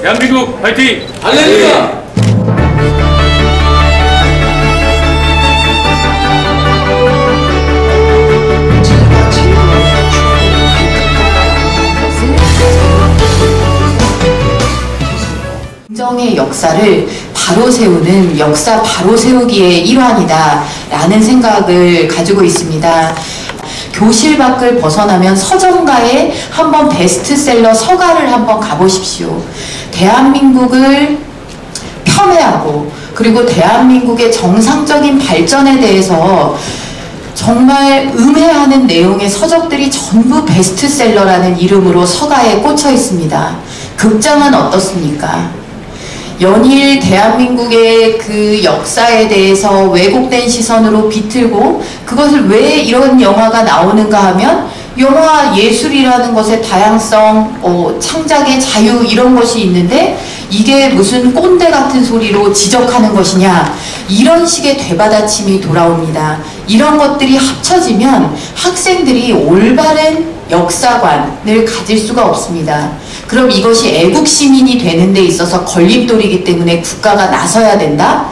대한민국 화이팅! 할렐루야! 공정의 역사를 바로 세우는 역사 바로 세우기의 일환이다 라는 생각을 가지고 있습니다. 교실 밖을 벗어나면 서점가에 한번 베스트셀러 서가를 한번 가보십시오. 대한민국을 폄훼하고 그리고 대한민국의 정상적인 발전에 대해서 정말 음해하는 내용의 서적들이 전부 베스트셀러라는 이름으로 서가에 꽂혀 있습니다. 극장은 어떻습니까? 연일 대한민국의 그 역사에 대해서 왜곡된 시선으로 비틀고 그것을 왜 이런 영화가 나오는가 하면 영화 예술이라는 것의 다양성, 창작의 자유 이런 것이 있는데 이게 무슨 꼰대 같은 소리로 지적하는 것이냐 이런 식의 되받아침이 돌아옵니다. 이런 것들이 합쳐지면 학생들이 올바른 역사관을 가질 수가 없습니다. 그럼 이것이 애국 시민이 되는 데 있어서 걸림돌이기 때문에 국가가 나서야 된다?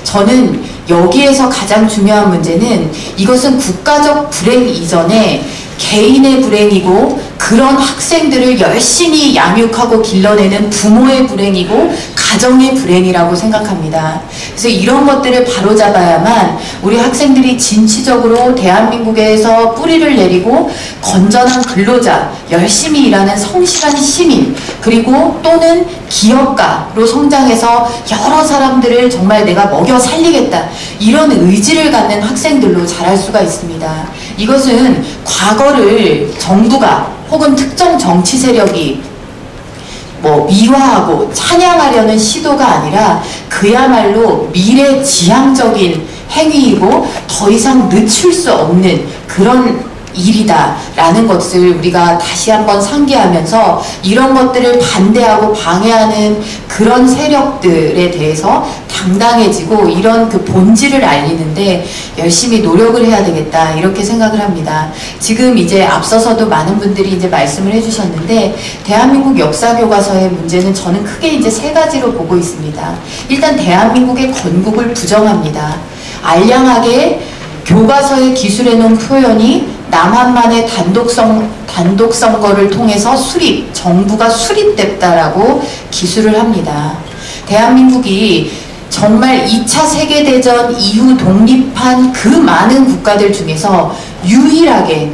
저는 여기에서 가장 중요한 문제는 이것은 국가적 불행 이전에 개인의 불행이고 그런 학생들을 열심히 양육하고 길러내는 부모의 불행이고 가정의 불행이라고 생각합니다. 그래서 이런 것들을 바로잡아야만 우리 학생들이 진취적으로 대한민국에서 뿌리를 내리고 건전한 근로자, 열심히 일하는 성실한 시민, 그리고 또는 기업가로 성장해서 여러 사람들을 정말 내가 먹여 살리겠다 이런 의지를 갖는 학생들로 자랄 수가 있습니다. 이것은 과거를 정부가 혹은 특정 정치 세력이 미화하고 찬양하려는 시도가 아니라 그야말로 미래지향적인 행위이고 더 이상 늦출 수 없는 그런 일이다 라는 것을 우리가 다시 한번 상기하면서 이런 것들을 반대하고 방해하는 그런 세력들에 대해서 당당해지고 이런 그 본질을 알리는데 열심히 노력을 해야 되겠다 이렇게 생각을 합니다. 지금 이제 앞서서도 많은 분들이 이제 말씀을 해주셨는데 대한민국 역사교과서의 문제는 저는 크게 이제 세 가지로 보고 있습니다. 일단 대한민국의 건국을 부정합니다. 알량하게 교과서에 기술해 놓은 표현이 남한만의 단독 선거를 통해서 정부가 수립됐다라고 기술을 합니다. 대한민국이 정말 2차 세계대전 이후 독립한 그 많은 국가들 중에서 유일하게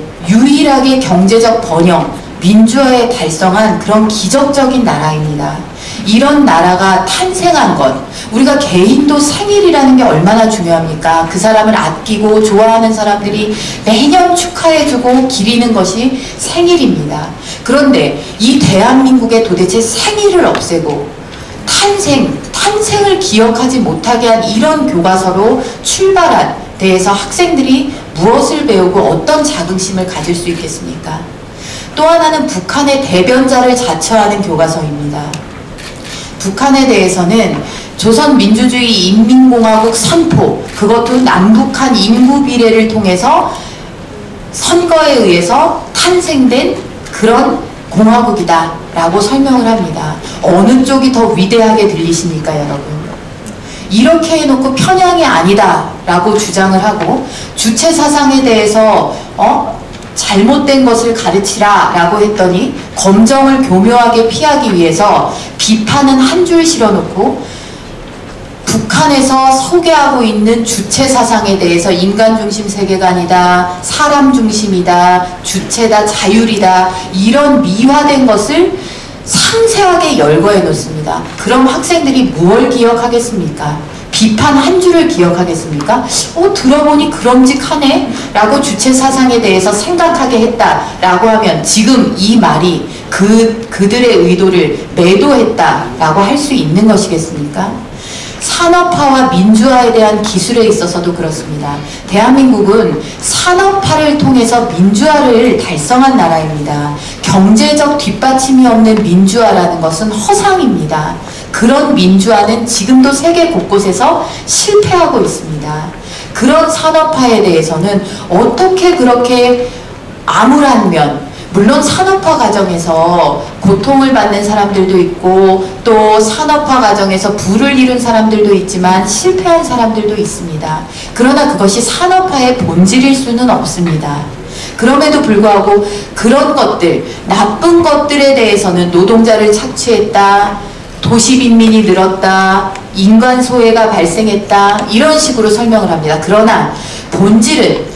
경제적 번영, 민주화에 달성한 그런 기적적인 나라입니다. 이런 나라가 탄생한 것, 우리가 개인도 생일이라는 게 얼마나 중요합니까? 그 사람을 아끼고 좋아하는 사람들이 매년 축하해주고 기리는 것이 생일입니다. 그런데 이 대한민국에 도대체 생일을 없애고 탄생을 기억하지 못하게 한 이런 교과서로 출발한 데에서 학생들이 무엇을 배우고 어떤 자긍심을 가질 수 있겠습니까? 또 하나는 북한의 대변자를 자처하는 교과서입니다. 북한에 대해서는 조선민주주의 인민공화국 선포, 그것도 남북한 인구 비례를 통해서 선거에 의해서 탄생된 그런 공화국이다 라고 설명을 합니다. 어느 쪽이 더 위대하게 들리십니까 여러분? 이렇게 해놓고 편향이 아니다 라고 주장을 하고 주체 사상에 대해서 잘못된 것을 가르치라 라고 했더니 검정을 교묘하게 피하기 위해서 비판은 한 줄 실어놓고 북한에서 소개하고 있는 주체 사상에 대해서 인간 중심 세계관이다, 사람 중심이다, 주체다, 자율이다 이런 미화된 것을 상세하게 열거해 놓습니다. 그럼 학생들이 무엇을 기억하겠습니까? 비판 한 줄을 기억하겠습니까? 들어보니 그럼직하네 라고 주체 사상에 대해서 생각하게 했다 라고 하면 지금 이 말이 그들의 의도를 매도했다 라고 할 수 있는 것이겠습니까? 산업화와 민주화에 대한 기술에 있어서도 그렇습니다. 대한민국은 산업화를 통해서 민주화를 달성한 나라입니다. 경제적 뒷받침이 없는 민주화라는 것은 허상입니다. 그런 민주화는 지금도 세계 곳곳에서 실패하고 있습니다. 그런 산업화에 대해서는 어떻게 그렇게 암울한 면, 물론 산업화 과정에서 고통을 받는 사람들도 있고 또 산업화 과정에서 부를 이룬 사람들도 있지만 실패한 사람들도 있습니다. 그러나 그것이 산업화의 본질일 수는 없습니다. 그럼에도 불구하고 그런 것들, 나쁜 것들에 대해서는 노동자를 착취했다, 도시 빈민이 늘었다, 인간 소외가 발생했다, 이런 식으로 설명을 합니다. 그러나 본질은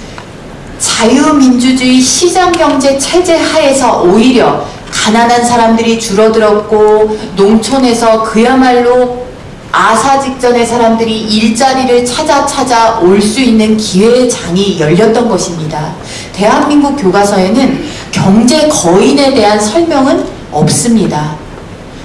자유민주주의 시장경제 체제 하에서 오히려 가난한 사람들이 줄어들었고 농촌에서 그야말로 아사 직전의 사람들이 일자리를 찾아 올 수 있는 기회의 장이 열렸던 것입니다. 대한민국 교과서에는 경제 거인에 대한 설명은 없습니다.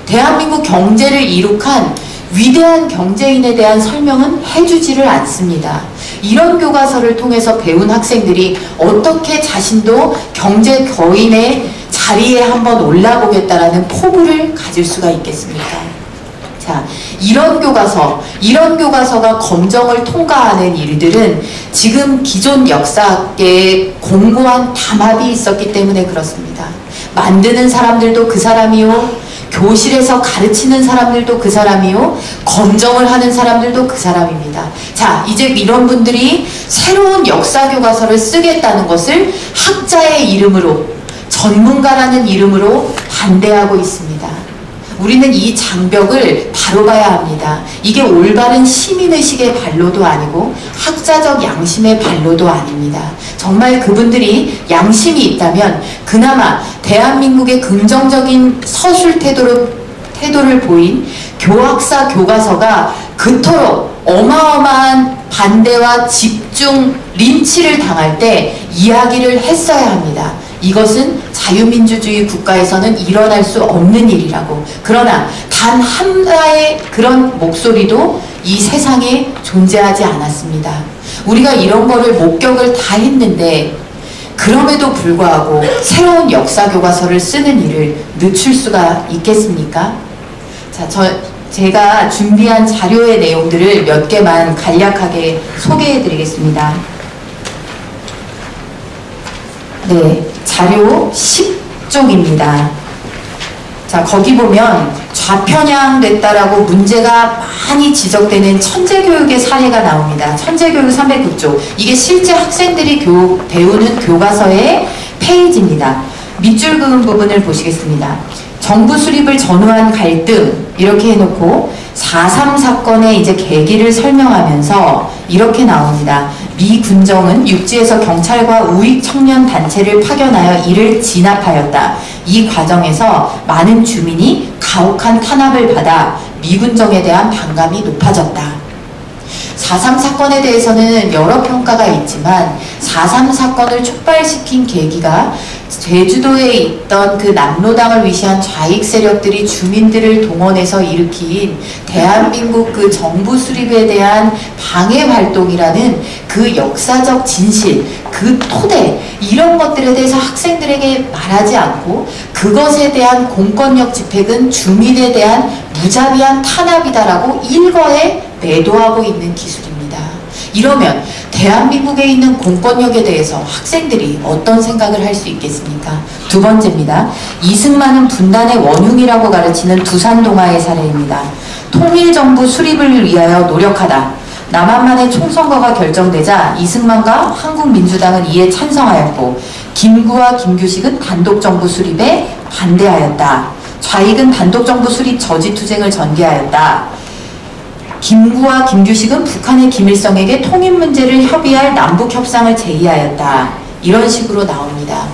대한민국 경제를 이룩한 위대한 경제인에 대한 설명은 해주지를 않습니다. 이런 교과서를 통해서 배운 학생들이 어떻게 자신도 경제 거인의 자리에 한번 올라보겠다라는 포부를 가질 수가 있겠습니까? 자, 이런 교과서가 검정을 통과하는 일들은 지금 기존 역사학계에 공고한 담합이 있었기 때문에 그렇습니다. 만드는 사람들도 그 사람이요, 교실에서 가르치는 사람들도 그 사람이요, 검정을 하는 사람들도 그 사람입니다. 자, 이제 이런 분들이 새로운 역사 교과서를 쓰겠다는 것을 학자의 이름으로, 전문가라는 이름으로 반대하고 있습니다. 우리는 이 장벽을 바로 봐야 합니다. 이게 올바른 시민의식의 발로도 아니고 학자적 양심의 발로도 아닙니다. 정말 그분들이 양심이 있다면 그나마 대한민국의 긍정적인 서술 태도를 보인 교학사 교과서가 그토록 어마어마한 반대와 집중 린치를 당할 때 이야기를 했어야 합니다. 이것은 자유민주주의 국가에서는 일어날 수 없는 일이라고. 그러나 단 하나의 그런 목소리도 이 세상에 존재하지 않았습니다. 우리가 이런 거를 목격을 다 했는데 그럼에도 불구하고 새로운 역사 교과서를 쓰는 일을 늦출 수가 있겠습니까? 자, 제가 준비한 자료의 내용들을 몇 개만 간략하게 소개해 드리겠습니다. 네, 자료 10쪽입니다. 자, 거기 보면 좌편향됐다라고 문제가 많이 지적되는 천재교육의 사례가 나옵니다. 천재교육 309쪽. 이게 실제 학생들이 배우는 교과서의 페이지입니다. 밑줄 그은 부분을 보시겠습니다. 정부 수립을 전후한 갈등 이렇게 해놓고 4.3 사건의 이제 계기를 설명하면서 이렇게 나옵니다. 미 군정은 육지에서 경찰과 우익 청년 단체를 파견하여 이를 진압하였다. 이 과정에서 많은 주민이 가혹한 탄압을 받아 미 군정에 대한 반감이 높아졌다. 4.3 사건에 대해서는 여러 평가가 있지만 4.3 사건을 촉발시킨 계기가 제주도에 있던 그 남로당을 위시한 좌익 세력들이 주민들을 동원해서 일으킨 대한민국 그 정부 수립에 대한 방해 활동이라는 그 역사적 진실, 그 토대, 이런 것들에 대해서 학생들에게 말하지 않고 그것에 대한 공권력 집행은 주민에 대한 무자비한 탄압이다라고 일거에 매도하고 있는 기술입니다. 이러면 대한민국에 있는 공권력에 대해서 학생들이 어떤 생각을 할 수 있겠습니까? 두 번째입니다. 이승만은 분단의 원흉이라고 가르치는 두산동화의 사례입니다. 통일정부 수립을 위하여 노력하다. 남한만의 총선거가 결정되자 이승만과 한국민주당은 이에 찬성하였고 김구와 김규식은 단독정부 수립에 반대하였다. 좌익은 단독정부 수립 저지투쟁을 전개하였다. 김구와 김규식은 북한의 김일성에게 통일 문제를 협의할 남북협상을 제의하였다. 이런 식으로 나옵니다.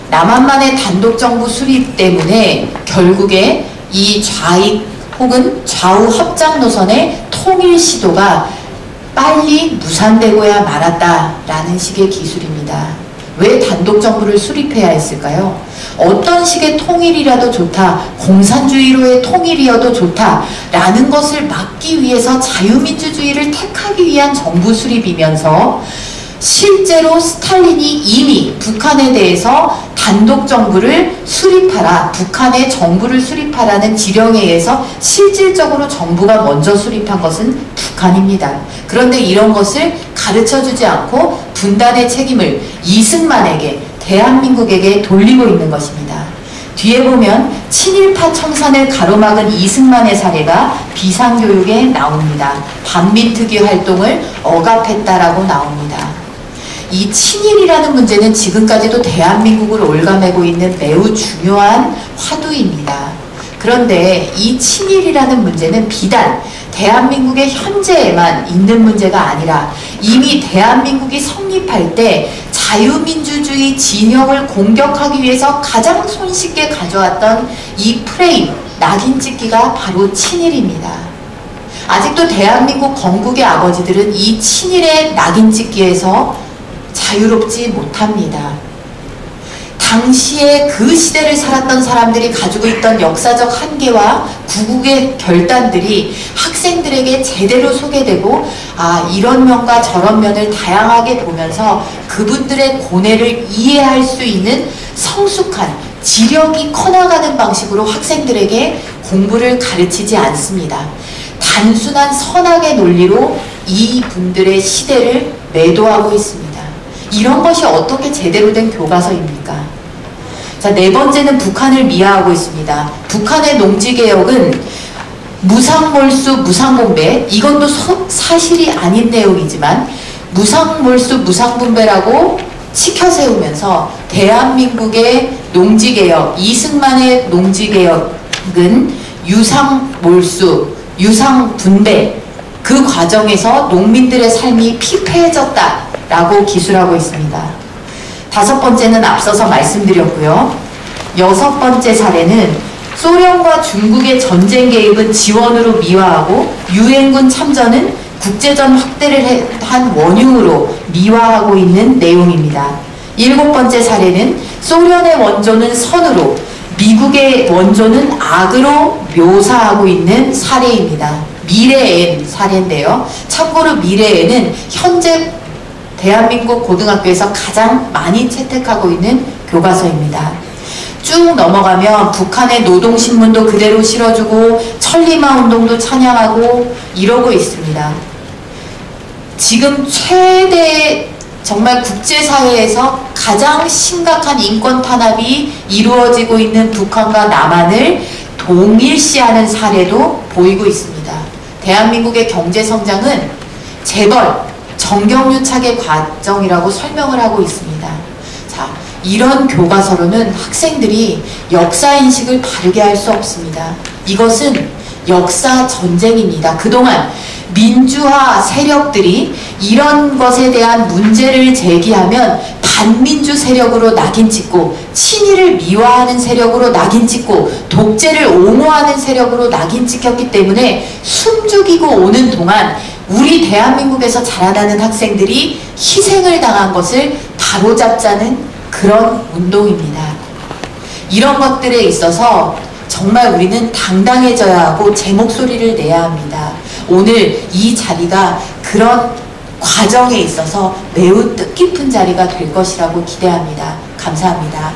남한만의 단독정부 수립 때문에 결국에 이 좌익 혹은 좌우 합작 노선의 통일 시도가 빨리 무산되고야 말았다라는 식의 기술입니다. 왜 단독정부를 수립해야 했을까요? 어떤 식의 통일이라도 좋다, 공산주의로의 통일이어도 좋다라는 것을 막기 위해서 자유민주주의를 택하기 위한 정부 수립이면서 실제로 스탈린이 이미 북한에 대해서 단독정부를 수립하라, 북한의 정부를 수립하라는 지령에 의해서 실질적으로 정부가 먼저 수립한 것은 북한입니다. 그런데 이런 것을 가르쳐주지 않고 분단의 책임을 이승만에게, 대한민국에게 돌리고 있는 것입니다. 뒤에 보면 친일파 청산을 가로막은 이승만의 사례가 비상교육에 나옵니다. 반민특위 활동을 억압했다라고 나옵니다. 이 친일이라는 문제는 지금까지도 대한민국을 올가매고 있는 매우 중요한 화두입니다. 그런데 이 친일이라는 문제는 비단 대한민국의 현재에만 있는 문제가 아니라 이미 대한민국이 성립할 때 자유민주주의 진영을 공격하기 위해서 가장 손쉽게 가져왔던 이 프레임, 낙인 찍기가 바로 친일입니다. 아직도 대한민국 건국의 아버지들은 이 친일의 낙인 찍기에서 자유롭지 못합니다. 당시에 그 시대를 살았던 사람들이 가지고 있던 역사적 한계와 구국의 결단들이 학생들에게 제대로 소개되고 이런 면과 저런 면을 다양하게 보면서 그분들의 고뇌를 이해할 수 있는 성숙한 지력이 커나가는 방식으로 학생들에게 공부를 가르치지 않습니다. 단순한 선악의 논리로 이분들의 시대를 매도하고 있습니다. 이런 것이 어떻게 제대로 된 교과서입니까? 자, 네 번째는 북한을 미화하고 있습니다. 북한의 농지개혁은 무상몰수, 무상분배, 이것도 사실이 아닌 내용이지만 무상몰수, 무상분배라고 치켜세우면서 대한민국의 농지개혁, 이승만의 농지개혁은 유상몰수, 유상분배, 그 과정에서 농민들의 삶이 피폐해졌다라고 기술하고 있습니다. 다섯 번째는 앞서서 말씀드렸고요. 여섯 번째 사례는 소련과 중국의 전쟁 개입은 지원으로 미화하고 유엔군 참전은 국제전 확대를 한 원흉으로 미화하고 있는 내용입니다. 일곱 번째 사례는 소련의 원조는 선으로 미국의 원조는 악으로 묘사하고 있는 사례입니다. 미래엔 사례인데요. 참고로 미래에는 현재 대한민국 고등학교에서 가장 많이 채택하고 있는 교과서입니다. 쭉 넘어가면 북한의 노동신문도 그대로 실어주고 천리마 운동도 찬양하고 이러고 있습니다. 지금 최대 정말 국제사회에서 가장 심각한 인권 탄압이 이루어지고 있는 북한과 남한을 동일시하는 사례도 보이고 있습니다. 대한민국의 경제성장은 재벌, 정경유착의 과정이라고 설명을 하고 있습니다. 자, 이런 교과서로는 학생들이 역사인식을 바르게 할 수 없습니다. 이것은 역사 전쟁입니다. 그동안 민주화 세력들이 이런 것에 대한 문제를 제기하면 반민주 세력으로 낙인 찍고 친일을 미화하는 세력으로 낙인 찍고 독재를 옹호하는 세력으로 낙인 찍혔기 때문에 숨죽이고 오는 동안 우리 대한민국에서 자라나는 학생들이 희생을 당한 것을 바로잡자는 그런 운동입니다. 이런 것들에 있어서 정말 우리는 당당해져야 하고 제 목소리를 내야 합니다. 오늘 이 자리가 그런 과정에 있어서 매우 뜻깊은 자리가 될 것이라고 기대합니다. 감사합니다.